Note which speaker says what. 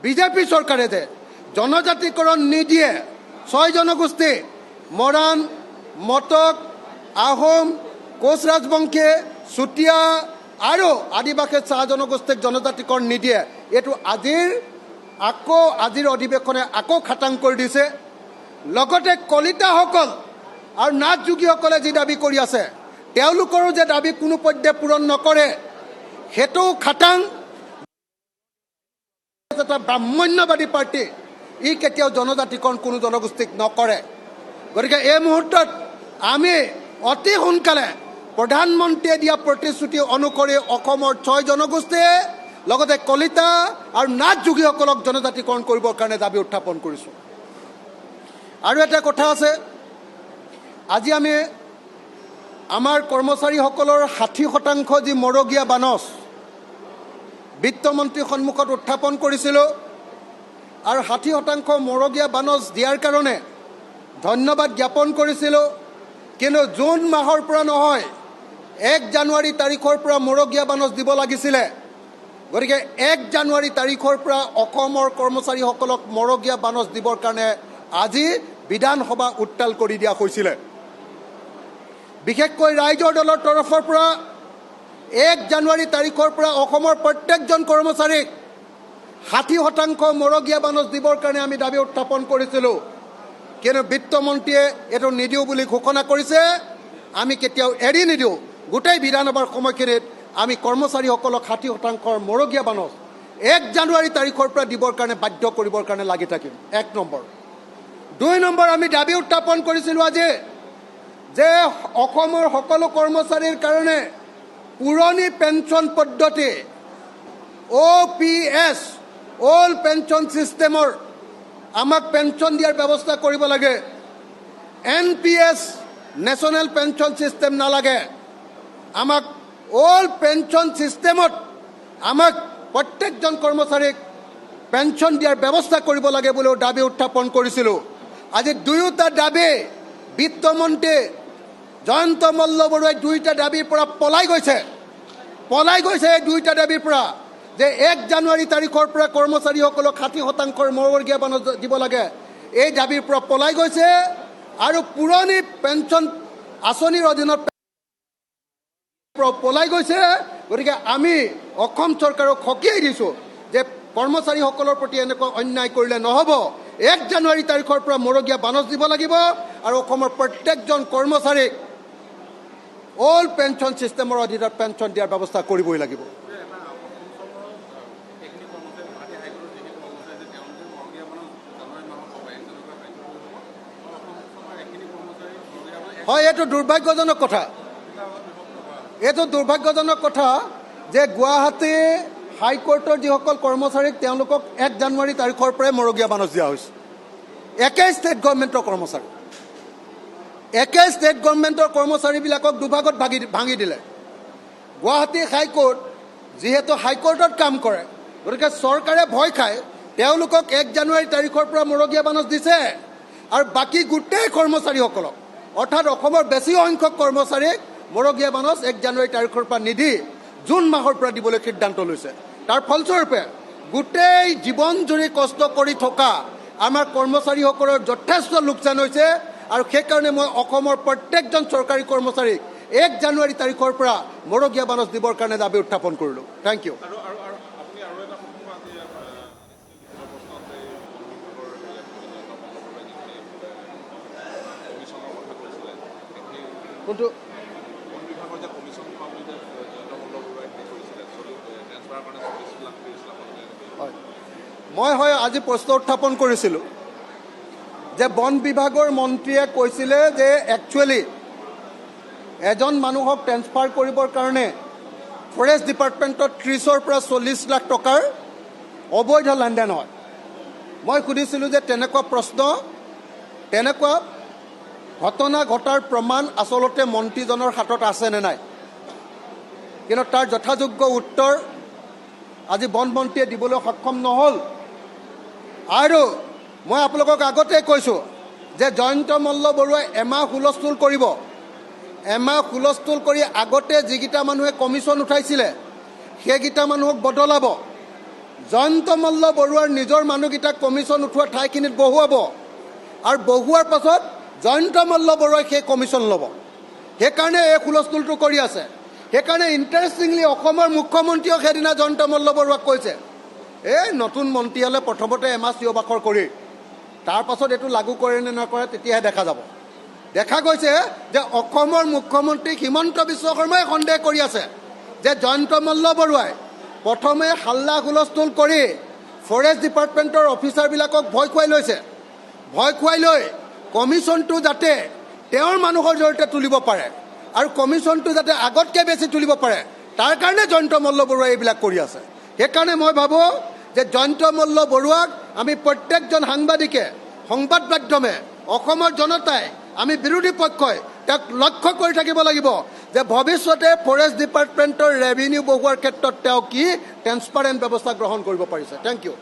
Speaker 1: BJP চৰকাৰে যে জনজাতিকৰণ নিদিয়ে 6 জনগোষ্ঠী মৰাণ, মটক, আহোম, কোচ ৰাজবংশী, চুতীয়া আৰু আদিবাসী চাহ জনগোষ্ঠীক জনজাতিকৰণ নিদিয়ে। এইটো আজিৰ অধিৱেশনে আকৌ খাটাং কৰি দিছে। লগতে কলিতাসকল আৰু নাথ যোগীসকলে যি দাবী কৰি আছে তেওঁলোকৰো যে দাবী কোনো পধ্যে পূৰণ নকৰে সেইটো খাটাং। এটা ব্ৰাহ্মণ্যবাদী পাৰ্টি, ই কেতিয়াও জনজাতিকৰণ কোনো জনগোষ্ঠীক নকৰে। গতিকে এই মুহূৰ্তত আমি অতি সোনকালে প্ৰধানমন্ত্ৰীয়ে দিয়া প্ৰতিশ্ৰুতি অনুসৰি অসমৰ 6 জনগোষ্ঠীয়ে লগতে কলিতা আৰু নাথ যোগীসকলক জনজাতিকৰণ কৰিবৰ কাৰণে দাবী উত্থাপন কৰিছোঁ। আৰু এটা কথা আছে, আজি আমি আমাৰ কৰ্মচাৰীসকলৰ 60% যি মৰগীয়া বানচ বিত্তমন্ত্ৰীৰ সন্মুখত উত্থাপন কৰিছিলোঁ আৰু 60% মৰগীয়া বানচ দিয়াৰ কাৰণে ধন্যবাদ জ্ঞাপন কৰিছিলোঁ। কিন্তু জুন মাহৰ পৰা নহয়, 1 জানুৱাৰী তাৰিখৰ পৰা মৰগীয়া বানচ দিব লাগিছিলে। গতিকে 1 জানুৱাৰী তাৰিখৰ পৰা অসমৰ কৰ্মচাৰীসকলক মৰগীয়া বানচ দিবৰ কাৰণে আজি বিধানসভা উত্তাল কৰি দিয়া হৈছিলে। বিশেষকৈ ৰাইজৰ দলৰ তৰফৰ পৰা 1 জানুৱাৰী তাৰিখৰ পৰা অসমৰ প্ৰত্যেকজন কৰ্মচাৰীক 60% মৰগীয়া বানচ দিবৰ কাৰণে আমি দাবী উত্থাপন কৰিছিলোঁ। কিন্তু বিত্তমন্ত্ৰীয়ে এইটো নিদিওঁ বুলি ঘোষণা কৰিছে। আমি কেতিয়াও এৰি নিদিওঁ। গোটেই বিধানসভাৰ সময়খিনিত আমি কৰ্মচাৰীসকলক 60% মৰগীয়া বানচ 1 জানুৱাৰী তাৰিখৰ পৰা দিবৰ কাৰণে বাধ্য কৰিবৰ কাৰণে লাগি থাকিম। 1 নম্বৰ। 2 নম্বৰ, আমি দাবী উত্থাপন কৰিছিলোঁ আজি যে অসমৰ সকলো কৰ্মচাৰীৰ কাৰণে পুৰণি পেঞ্চন পদ্ধতি OPS অল্ড পেঞ্চন ছিষ্টেমৰ আমাক পেঞ্চন দিয়াৰ ব্যৱস্থা কৰিব লাগে। NPS নেশ্যনেল পেঞ্চন ছিষ্টেম নালাগে। আমাক অল্ড পেঞ্চন ছিষ্টেমত আমাক প্ৰত্যেকজন কৰ্মচাৰীক পেঞ্চন দিয়াৰ ব্যৱস্থা কৰিব লাগে বুলিও দাবী উত্থাপন কৰিছিলোঁ। আজি দুয়োটা দাবী বিত্তমন্ত্ৰী জয়ন্ত মল্লবৰুৱাই 2টা দাবীৰ পৰা পলাই গৈছে এই 2টা দাবীৰ পৰা যে 1 জানুৱাৰী তাৰিখৰ পৰা কৰ্মচাৰীসকলক 60% মৰগীয়া বানচ দিব লাগে, এই দাবীৰ পৰা পলাই গৈছে। আৰু পুৰণি পেঞ্চন আঁচনিৰ অধীনত পলাই গৈছে। গতিকে আমি অসম চৰকাৰক সকীয়াই দিছোঁ যে কৰ্মচাৰীসকলৰ প্ৰতি এনেকুৱা অন্যায় কৰিলে নহ'ব। 1 জানুৱাৰী তাৰিখৰ পৰা মৰগীয়া বানচ দিব লাগিব আৰু অসমৰ প্ৰত্যেকজন কৰ্মচাৰীক অল্ড পেঞ্চন ছিষ্টেমৰ অধীনত পেঞ্চন দিয়াৰ ব্যৱস্থা কৰিবই লাগিব। হয়, এইটো দুৰ্ভাগ্যজনক কথা। যে গুৱাহাটী হাইকোৰ্টৰ যিসকল কৰ্মচাৰীক তেওঁলোকক 1 জানুৱাৰী তাৰিখৰ পৰাই মৰগীয়া বানচ দিয়া হৈছে। একে ষ্টেট গভৰ্ণমেণ্টৰ কৰ্মচাৰীবিলাকক দুভাগত ভাঙি দিলে। গুৱাহাটী হাইকোৰ্ট যিহেতু হাইকোৰ্টত কাম কৰে, গতিকে চৰকাৰে ভয় খায় তেওঁলোকক 1 জানুৱাৰী তাৰিখৰ পৰা মৰগীয়া বানচ দিছে আৰু বাকী গোটেই কৰ্মচাৰীসকলক অৰ্থাৎ অসমৰ বেছি সংখ্যক কৰ্মচাৰীক মৰগীয়া বানচ 1 জানুৱাৰী তাৰিখৰ পৰা নিদি জুন মাহৰ পৰা দিবলৈ সিদ্ধান্ত লৈছে। তাৰ ফলস্বৰূপে গোটেই জীৱন জুৰি কষ্ট কৰি থকা আমাৰ কৰ্মচাৰীসকলৰ যথেষ্ট লোকচান হৈছে। আৰু সেইকাৰণে মই অসমৰ প্ৰত্যেকজন চৰকাৰী কৰ্মচাৰীক 1 জানুৱাৰী তাৰিখৰ পৰা মৰগীয়া বানচ দিবৰ কাৰণে দাবী উত্থাপন কৰিলোঁ। Thank you. কোনটো? মই আজি প্ৰশ্ন উত্থাপন কৰিছিলোঁ যে বন বিভাগৰ মন্ত্ৰীয়ে কৈছিলে যে একচুৱেলি এজন মানুহক ট্ৰেন্সফাৰ কৰিবৰ কাৰণে ফৰেষ্ট ডিপাৰ্টমেণ্টত 30ৰ পৰা 40 লাখ টকাৰ অবৈধ লেনদেন হয়। মই সুধিছিলোঁ যে তেনেকুৱা ঘটনা ঘটাৰ প্ৰমাণ আচলতে মন্ত্ৰীজনৰ হাতত আছেনে নাই। কিন্তু তাৰ যথাযোগ্য উত্তৰ আজি বন মন্ত্ৰীয়ে দিবলৈ সক্ষম নহ'ল। আৰু মই আপোনালোকক আগতে কৈছোঁ যে জয়ন্ত মল্লবৰুৱাই এমাহ হুলস্থুল কৰিব। এমাহ হুলস্থুল কৰি আগতে যিকেইটা মানুহে কমিশ্যন উঠাইছিলে সেইকেইটা মানুহক বদলাব। জয়ন্ত মল্ল বৰুৱাৰ নিজৰ মানুহকেইটাক কমিশ্যন উঠোৱা ঠাইখিনিত বহুৱাব আৰু বহুৱাৰ পাছত জয়ন্ত মল্ল বৰুৱাই সেই কমিশ্যন ল'ব। সেইকাৰণে এই হুলস্থুলটো কৰি আছে। সেইকাৰণে ইণ্টাৰেষ্টিংলি অসমৰ মুখ্যমন্ত্ৰীয়েও সেইদিনা জয়ন্ত মল্ল বৰুৱাক কৈছে, এই নতুন মন্ত্ৰী হ'লে প্ৰথমতে এমাহ চিঞৰ-বাখৰ কৰি তাৰ পাছত এইটো লাগু কৰে নে নকৰে তেতিয়াহে দেখা যাব। দেখা গৈছে যে অসমৰ মুখ্যমন্ত্ৰী হিমন্ত বিশ্ব শৰ্মাই সন্দেহ কৰি আছে যে জয়ন্ত মল্ল বৰুৱাই প্ৰথমে হাল্লা হুলস্থুল কৰি ফৰেষ্ট ডিপাৰ্টমেণ্টৰ অফিচাৰবিলাকক ভয় খুৱাই লৈছে। ভয় খুৱাই লৈ কমিশ্যনটো যাতে তেওঁৰ মানুহৰ জৰিয়তে তুলিব পাৰে আৰু কমিশ্যনটো যাতে আগতকৈ বেছি তুলিব পাৰে, তাৰ কাৰণে জয়ন্ত মল্ল বৰুৱাই এইবিলাক কৰি আছে। সেইকাৰণে মই ভাবোঁ যে জয়ন্ত মল্ল বৰুৱাক আমি প্ৰত্যেকজন সাংবাদিকে, সংবাদ মাধ্যমে, অসমৰ জনতাই, আমি বিৰোধী পক্ষই তাক লক্ষ্য কৰি থাকিব লাগিব যে ভৱিষ্যতে ফৰেষ্ট ডিপাৰ্টমেণ্টৰ ৰেভিনিউ বঢ়োৱাৰ ক্ষেত্ৰত তেওঁ কি ট্ৰেন্সপাৰেণ্ট ব্যৱস্থা গ্ৰহণ কৰিব পাৰিছে। Thank U.